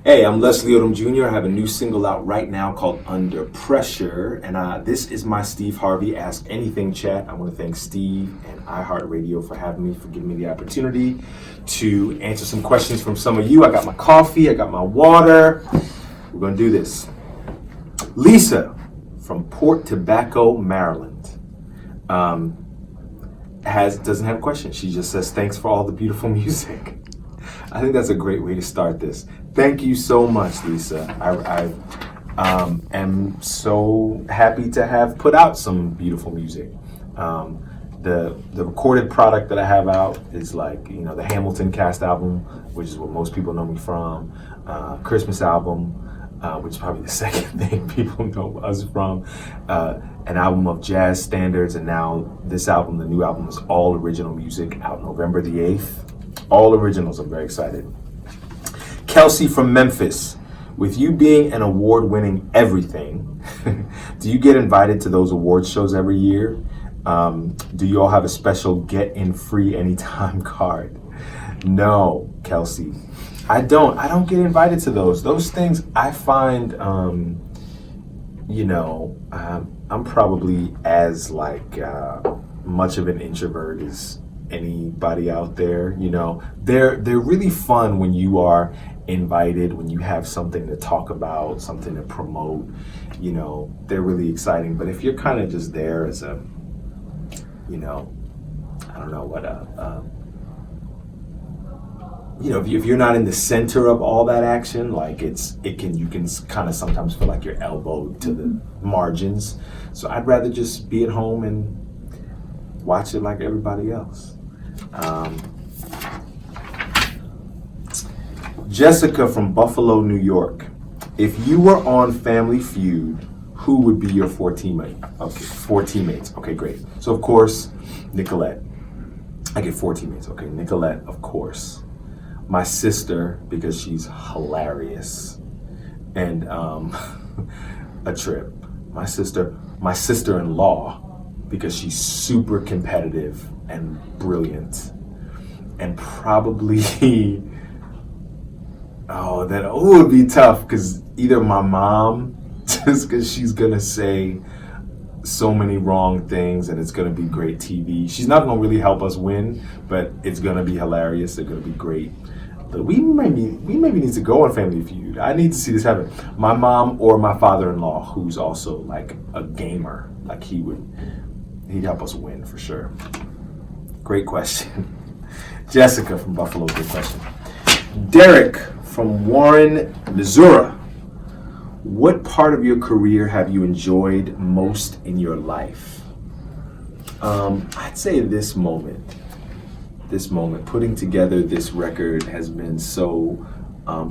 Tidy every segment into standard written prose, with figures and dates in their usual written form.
Hey, I'm Leslie Odom Jr. I have a new single out right now called Under Pressure, and this is my Steve Harvey Ask Anything Chat. I want to thank Steve and iHeart Radio for having me, for giving me the opportunity to answer some questions from some of you. I got my coffee, I got my water. We're going to do this. Lisa from Port Tobacco, Maryland, doesn't have a question. She just says, thanks for all the beautiful music. I think that's a great way to start this. Thank you so much, Lisa. I am so happy to have put out some beautiful music. The recorded product that I have out is the Hamilton cast album, which is what most people know me from. Christmas album, which is probably the second thing people know us from. An album of jazz standards, and now this album, the new album, is all original music, out November the 8th. All originals. I'm very excited. Kelsey from Memphis, with you being an award-winning everything, do you get invited to those award shows every year? Do you all have a special get-in free anytime card? No, Kelsey, I don't. I don't get invited to those. Those things I find, I'm probably as much of an introvert as anybody out there. They're really fun when you are invited, when you have something to talk about, something to promote. They're really exciting. But if you're kind of just there as a, I don't know what if you're not in the center of all that action, you can kind of sometimes feel like you're elbowed to the margins. So I'd rather just be at home and watch it like everybody else. Jessica from Buffalo, New York. If you were on Family Feud, who would be your four teammates? Okay, 4 teammates. Okay, great. So of course, Nicolette. I get 4 teammates. Okay, Nicolette, of course. My sister, because she's hilarious. And a trip. My sister-in-law, because she's super competitive and brilliant. And probably, it would be tough, because either my mom, just because she's gonna say so many wrong things and it's gonna be great TV. She's not gonna really help us win, but it's gonna be hilarious. They're gonna be great. But we maybe need to go on Family Feud. I need to see this happen. My mom or my father-in-law, who's also like a gamer, he'd help us win for sure. Great question. Jessica from Buffalo, good question. Derek from Warren, Missouri. What part of your career have you enjoyed most in your life? I'd say this moment, putting together this record has been so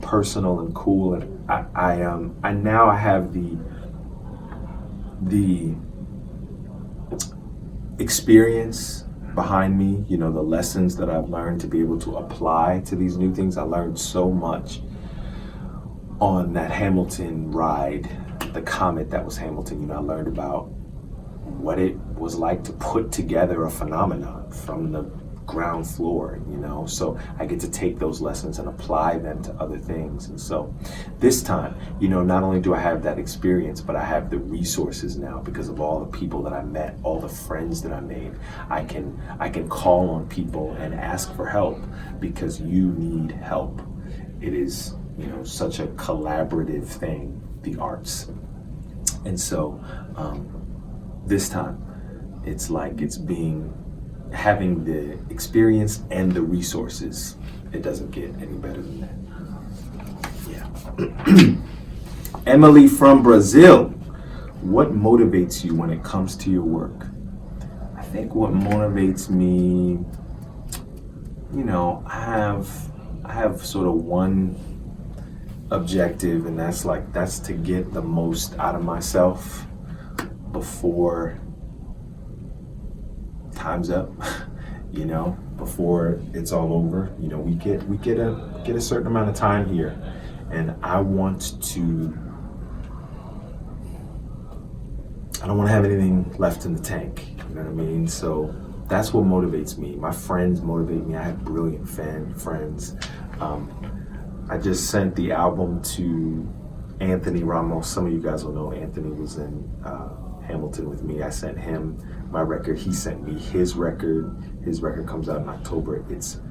personal and cool, and I now have the experience behind me, the lessons that I've learned to be able to apply to these new things. I learned so much on that Hamilton ride, the comet that was Hamilton. I learned about what it was like to put together a phenomenon from the ground floor, so I get to take those lessons and apply them to other things. And so this time, not only do I have that experience, but I have the resources now because of all the people that I met, all the friends that I made. I can call on people and ask for help because you need help. It is, such a collaborative thing, the arts. And so this time it's having the experience and the resources. It doesn't get any better than that. Yeah. Emily from Brazil. What motivates you when it comes to your work? I think what motivates me, I have sort of one objective, and that's to get the most out of myself before time's up, before it's all over. We get a certain amount of time here, and I don't want to have anything left in the tank. You know what I mean? So that's what motivates me. My friends motivate me. I have brilliant friends. I just sent the album to Anthony Ramos. Some of you guys will know Anthony was in Hamilton with me. I sent him my record. He sent me his record. His record comes out in October. It's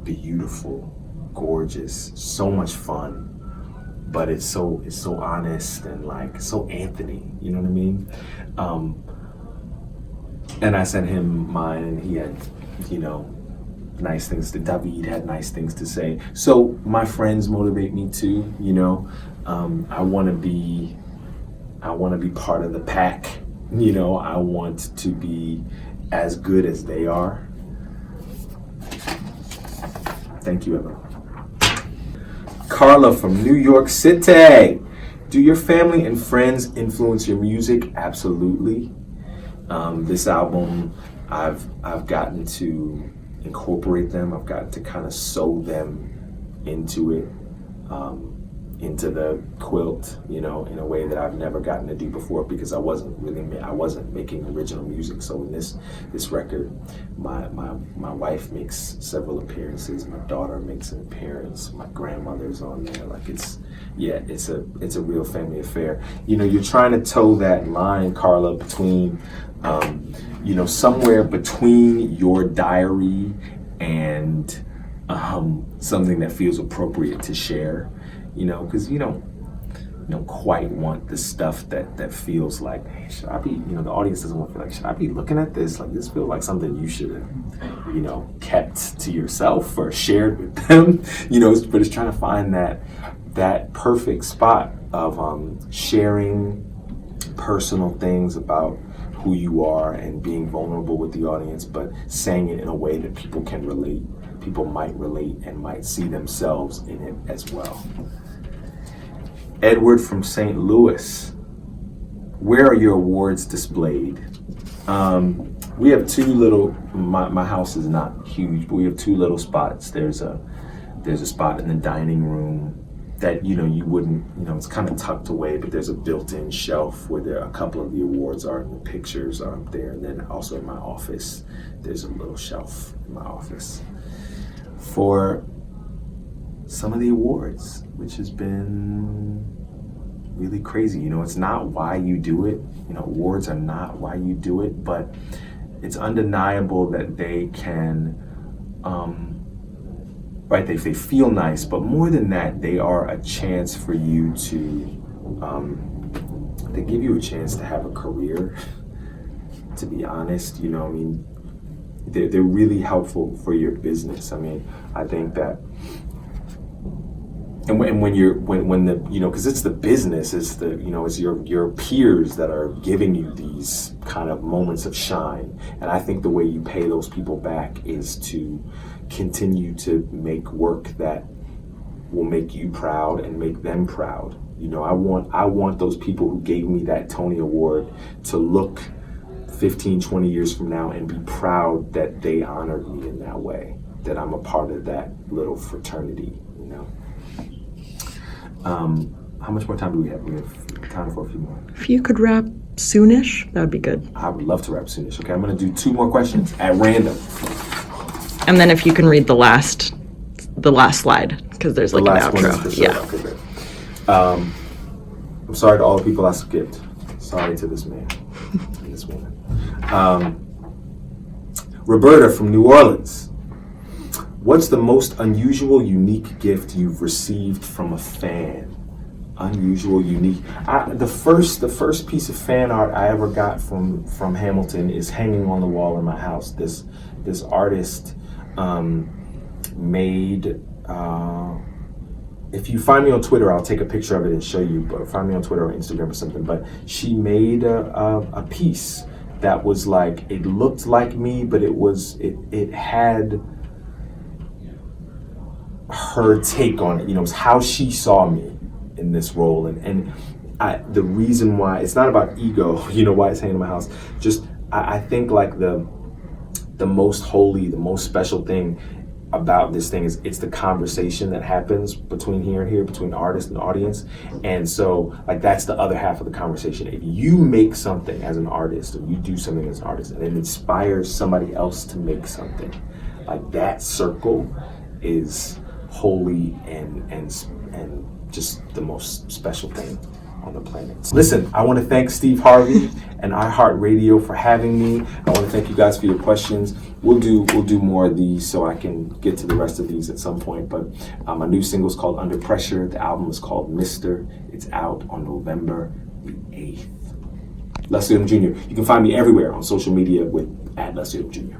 beautiful, gorgeous, so much fun, but it's so honest and like so Anthony. You know what I mean? And I sent him mine, and he had, you know, nice things to. David had nice things to say. So my friends motivate me too. You know, I want to be part of the pack. You know, I want to be as good as they are. Thank you, Emma. Carla from New York City. Do your family and friends influence your music? Absolutely. This album, I've gotten to incorporate them. I've gotten to kind of sew them into it, into the quilt, you know, in a way that I've never gotten to do before, because I wasn't making original music. So in this record, my wife makes several appearances. My daughter makes an appearance. My grandmother's on there. Like it's a real family affair. You know, you're trying to toe that line, Carla, between you know, somewhere between your diary and something that feels appropriate to share, you know, because you don't quite want the stuff that feels like, hey, should I be, you know, the audience doesn't want to feel like, should I be looking at this? Like, this feels like something you should have, you know, kept to yourself or shared with them, you know, but it's trying to find that perfect spot of sharing personal things about who you are and being vulnerable with the audience, but saying it in a way that people can relate. People might relate and might see themselves in it as well. Edward from St. Louis. Where are your awards displayed? We have two little, my house is not huge, but we have two little spots. There's a spot in the dining room that, you know, you wouldn't, you know, it's kind of tucked away, but there's a built-in shelf where there are a couple of the awards are, and the pictures are up there. And then also in my office, there's a little shelf in my office for some of the awards, which has been really crazy. You know, it's not why you do it. You know, awards are not why you do it, but it's undeniable that they can, right, they feel nice, but more than that, they are a chance for you to, they give you a chance to have a career, to be honest. You know, I mean, they're really helpful for your business. I mean, I think that, and when the, you know, because it's the business, it's the, you know, it's your peers that are giving you these kind of moments of shine. And I think the way you pay those people back is to continue to make work that will make you proud and make them proud. You know, I want those people who gave me that Tony Award to look 15, 20 years from now and be proud that they honored me in that way, that I'm a part of that little fraternity, you know. How much more time do we have? We have time for a few more. If you could wrap soonish, that would be good. I would love to wrap soonish. Okay, I'm going to do two more questions at random. And then if you can read the last slide, because there's like an outro. Sure. Yeah. Okay, great. I'm sorry to all the people I skipped. Sorry to this man and this woman. Roberta from New Orleans. What's the most unusual, unique gift you've received from a fan? Unusual, unique. The first piece of fan art I ever got from Hamilton is hanging on the wall in my house. This artist made. If you find me on Twitter, I'll take a picture of it and show you. But find me on Twitter or Instagram or something. But she made a piece that was like, it looked like me, but it had her take on it. You know, it's how she saw me in this role, and the reason why it's not about ego. You know why it's hanging in my house. Just I think like the most holy, the most special thing about this thing is it's the conversation that happens between here and here, between the artist and the audience. And so like that's the other half of the conversation. If you make something as an artist, or you do something as an artist, and it inspires somebody else to make something, like that circle is holy and just the most special thing on the planet. Listen, I want to thank Steve Harvey and iHeartRadio for having me. I want to thank you guys for your questions. We'll do more of these so I can get to the rest of these at some point. But my new single is called Under Pressure. The album is called Mr. It's out on November the 8th. Leslie Odom Jr. You can find me everywhere on social media with @Leslie Odom Jr.